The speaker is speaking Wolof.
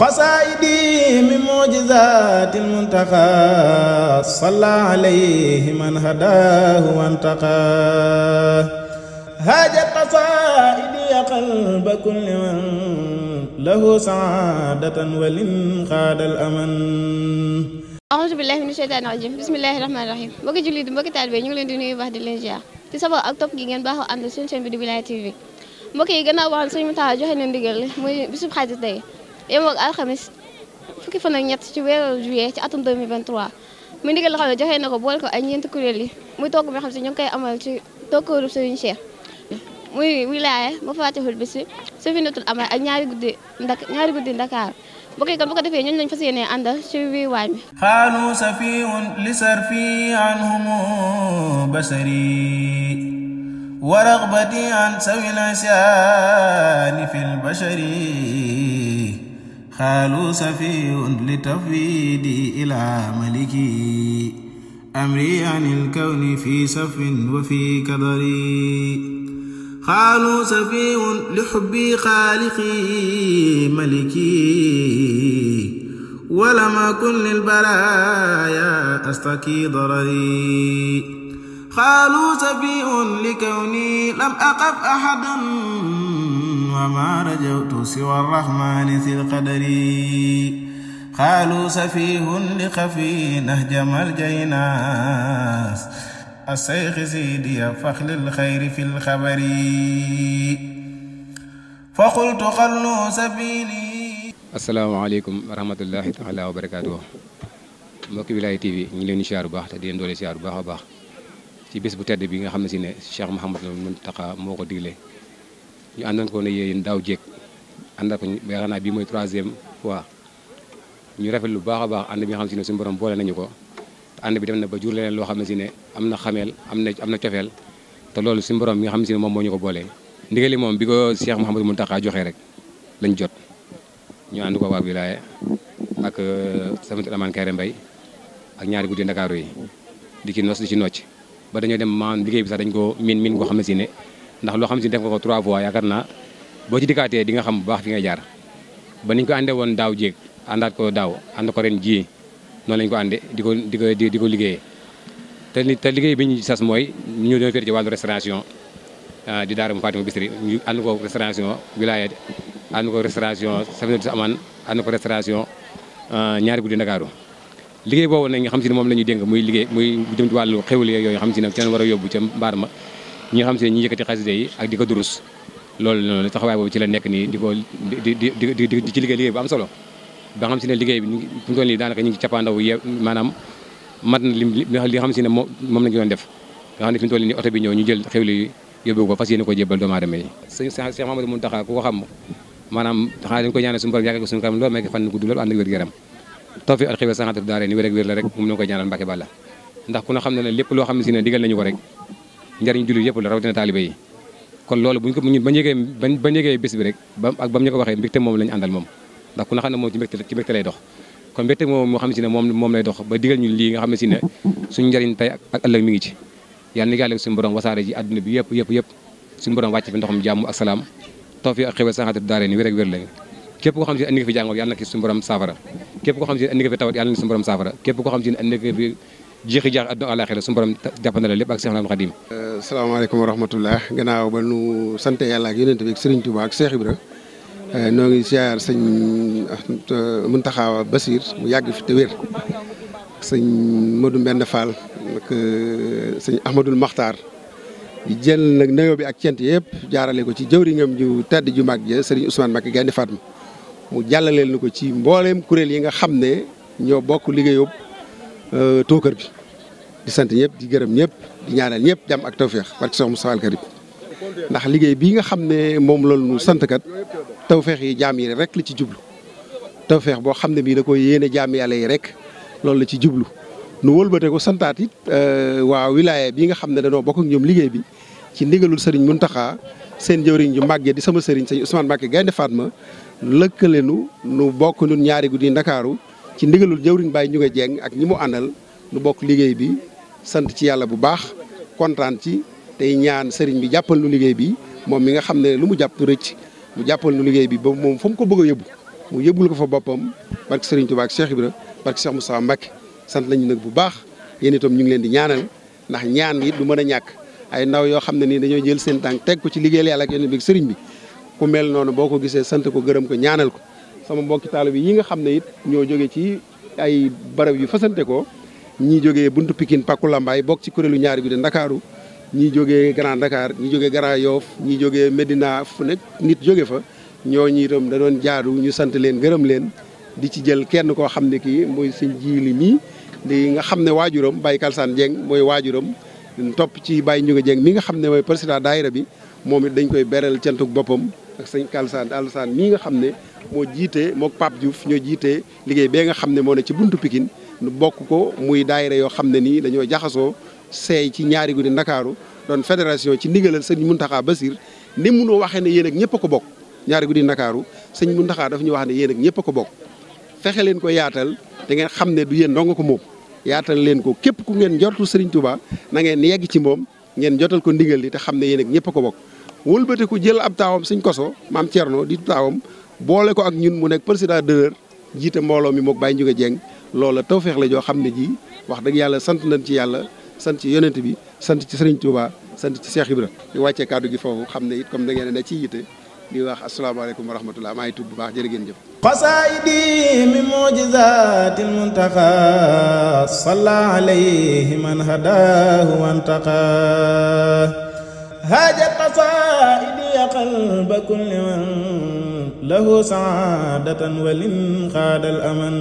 قصائدي من معجزات المنتقى صلى عليه من هداه وانتقى هاجت قصائدي قلب كل من له سعادة ولنقاد الأمن أعوذ بالله من الشيطان الرجيم بسم الله الرحمن الرحيم mbokki jullit mbokki taalibe ñu ngi leen di nuyu baax di leen ziar ci sabab ak topp gi ngeen baaxoo ànd suñu chaîne bi di Wilaya TV mbokk yi gannaaw waxoon Sëriñ Mountakha joxe na ndigal muy bisub xaalis tey yem ak alxamis fukki fan ak ñett ci weeru juillet ci atum 2023 muy ndigal la xam ne joxe na ko boole ko ay ñeenti kuréel yi muy togg bi xam si ñu ngi koy amal ci tokkooru Sëriñ Cheikh muy wilaya ba Fatihul Bichri Safinatul Aman ak ñaari guddi Dakar mbokk yi kon bu ko defee ñooñu lañ fas yéenee àndal ci biir waañ bi xaalu safiyun li sarfi anhum basari wa ragbati an sawil isyaani fil bashari xaalu safiyun li tafwidi ila maliki amri anil kawni fi safin wa fi kadari xaalu safiyun li xubbi xaaliqi maliki ولم أكن للبرايا أستكي ضرري قالوا سفيه لكوني لم أقف أحدا وما رجوت سوى الرحمن ذي القدر قالوا سفيه لخفي نهجم الجيناس الشيخ سيدي فخل الخير في الخبر فقلت خلوا سبيلي asalaamaaleykum wa rahmatullahi taala wa barakaatuh mbokki Wilaya TV ñu ngi leen di siyaar bu baax te di leen doole siyaar bu baax a baax ci bés bu tedd bi nga xam ne si ne Cheikh Mouhamadou Mountakha moo ko digle ñu àndoon ko ne yéen daaw jéeg àndal ko yaakaar naa bii mooy 3e fois ñu rafet lu baax a baax ànd bi nga xam ne si ne suñu borom boole nañu ko te ànd bi dem na ba jur leneen loo xam ne si ne am na xameel am na cofeel te loolu suñu borom mi nga xam ne si ne moom moo ñu ko boolee ndigali moom bi ko Cheikh Mouhamadou Mountakha joxee rek lañ jot ñu ànd ko waa Wilaya ak Safinatul Aman Kéré Mbay ak ñaari guddi Ndakaaru yi di ci nos di ci nocc ba dañoo dem maanaam liggéey bi sax dañ ko miin koo xam ne si ne ndax loo xam ne si ne def nga ko 3 fois yaakaar naa boo ci dikkaatee di nga xam bu baax fi ngay jaar ba niñ ko àndee woon daaw jéeg àndaat ko daaw ànd ko ren ji noonu lañ ko àndee di ko liggéeyee te liggéey bi ñu sas mooy ñu doon féete ci wàllu restauration di daara mu Fatihul Bichri ñu ànd ko restauration Wilaya ànd ko restauration Safinatul Aman ànd ko restauration ñaari guddi Ndakaaru liggéey boobu nag nga xam si ne moom la ñuy dénk muy liggéey muy jëm ci wàllu xewli yooyu xam si ne ci leen war a yóbbu ca mbaar ma ñi nga xam si ne ñi yëkkati xasida yi ak di ko durus loolu noonu taxawaay boobu ci la nekk nii di ko di ci liggéey bu am solo ba xam si ne liggéey bi fu mu toll nii daanaka ñu ngi cappaandaw maanaam mat na li xam si ne moom la ñu doon def nga xam ne fi mu toll nii oto bi ñëw ñu jël xewli yi yóbbu ko fas yéene ko jébbal doomu aadama yi Cheikh Mouhamadou Mountakha ku ko xam maanaam xanaa dañ ko ñaanal suñu borom yàggal ko suñu kanam loolu may ko fan gudd loolu ànd ak wér-gu-yaram tawfiq ak xibaar saxaatu daare ni wér ak wér la rek moom la koy ñaanal Mbàkke Bàlla ndax ku na xam ne lépp loo xam ne si ne digal nañu ko rek njariñ jullit yëpp la rawatina taalibe yi kon loolu buñ ko ba yégee bés bi rek ba mu ñu ko waxee mbégte moom lañu àndal moom ndax ku na xam ne moom ci mbégte lay dox kon mbégte moom moo xam ne si ne moom lay dox ba digal ñu lii nga xam ne si ne suñu njariñ tey ak ëllëg mi ngi ci yàlla ni yàlla suñu borom wasaare ji àdduna bi yëpp suñu borom wàcc fi ndoxam jàmm ak salaam tawfiq ak xibaar saxaatu daare ni wér ak wér la képp koo xam si ne andi nga fi jàngoro yàlla na ki suñu borom saafara képp koo xam si ne andi nga fi tawat yàlla na suñu borom saafara képp koo xam si ne andi nga fi jeexi jaax àdduna àllaaxira suñu borom jàppandal la lépp ak Seexul Xadiim. asalaamaaleykum wa rahmatullah gannaaw ba nu sante yàlla ak yonent bi ak Sëriñ Tuubaa ak Seex Ibra noo ngi siyaar sëñ Mountakha Bachir mu yàgg fi te wér sëñ Modou Mbend Fall ak sëñ Ahmadul Maxtaar di jël nag nuyoo bi ak cent yëpp jaarale ko ci jëwriñam ju tedd ju mag ja Serigne Ousmane Mbacké Gaynde Fatma mu jàllaleel ni ko ci mbooleem kuréel yi nga xam ne ñoo bokk liggéeyub tookër bi di sant ñëpp di gërëm ñëpp di ñaanal ñëpp jàmm ak tawféex barke Cheikh Moustapha Al Karim ndax liggéey bii nga xam ne moom loolu nu sant kat tawféex yi jaam yi rek la ci jublu tawféex boo xam ne bii da koy yéene jaam yàlla yi rek loolu la ci jublu nu wëlbate ko santaat it waa wilaya bi nga xam ne dañoo bokk ak ñoom liggéey bi ci ndigalul Serigne Mountakha seen jëwriñ ju màggee di sama sëriñ sëñ Ousmane Mbacké Gaynde Fatma lëkkale nu bokk nun ñaari guddi Ndakaaru ci ndigalul jëwriñ Baye ñu nga jeng ak ñi mu àndal nu bokk liggéey bi sant ci yàlla bu baax kontaan ci tey ñaan sëriñ bi jàppal nu liggéey bi moom mi nga xam ne lu mu jàpp rëcc mu jàppal nu liggéey bi ba moom fa mu ko bëgg a yóbbu mu yëbbul ko fa boppam barke Serigne Touba ak Cheikh Ibra barke Cheikh Moustapha Mbacké sant nañu nag bu baax yéen itam ñu ngi leen di ñaanal ndax ñaan yi du mën a ñàkk ay ndaw yoo xam ne nii dañoo jël seen tànk teg ko ci liggéeyal yàlla ak yéen bi sëriñ bi ku mel noonu boo ko gisee sant ko gërëm ko ñaanal ko sama mbokki taalibe yi nga xam ne it ñoo jóge ci ay barab yu fasante ko ñii jógee buntu Pikine Pakku Lambaay bokk ci kuréelu ñaari bi de Ndakaaru ñii jógee Grand Dakar ñii jógee Grand Yoff ñii jógee Medina fu nekk nit jóge fa ñooñu itam da doon jaadu ñu sant leen gërëm leen di ci jël kenn koo xam ne kii mooy sëñ Jiili mii di nga xam ne waajuram Baye Kalsane Dieng mooy waajuram topp ci Baye Ndiouga Dieng mi nga xam ne mooy président daayira bi moom it dañ koy beral cantuk boppam ak sëñ Kalsane Alsane mii nga xam ne moo jiite mook Pape Diouf ñoo jiite liggéey bee nga xam ne moo ne ci buntu Pikine nu bokk ko muy daayira yoo xam ne nii dañoo jaxasoo seey ci ñaari guddi Ndakaaru doon fédération ci ndigalal sëñ Mountakha Bassir ni munoo waxee ne yéen ak ñëpp a ko bokk ñaari guddi Ndakaaru sëñ Mountakha dafa ñu wax ne yéen ak ñëpp a ko bokk fexe leen ko yaatal da ngeen xam ne du yéen dong ko moom yaatal leen ko képp ku ngeen jortu Serigne Touba na ngeen yegg ci moom ngeen jotal ko ndigal li te xam ne yéen ak ñëpp a ko bokk wëlbate ku jël ab taawam Sëñ Koso maam Thierno di taawam boole ko ak ñun mu nekk président d'honneur jiite mbooloo mi mook Baye Ndiouga Dieng loola tawfeex la joo xam ne ji wax dëgg yàlla sant nañ ci yàlla sant ci yonent bi sant ci Serigne Touba sant ci Cheikh Ibra di wàccee kàddu gi foofu xam ne it comme da ngeen ne ci yitte di wax asalaamaaleykum wa rahmatullah maa ngi tudd bu baax jërë ngeen jëf qasaidi min mujizatil muntaqa salla alayhi man hadahu wantaqa hajat qasaidi qalba kulli man lahu saadatan walin xaadal aman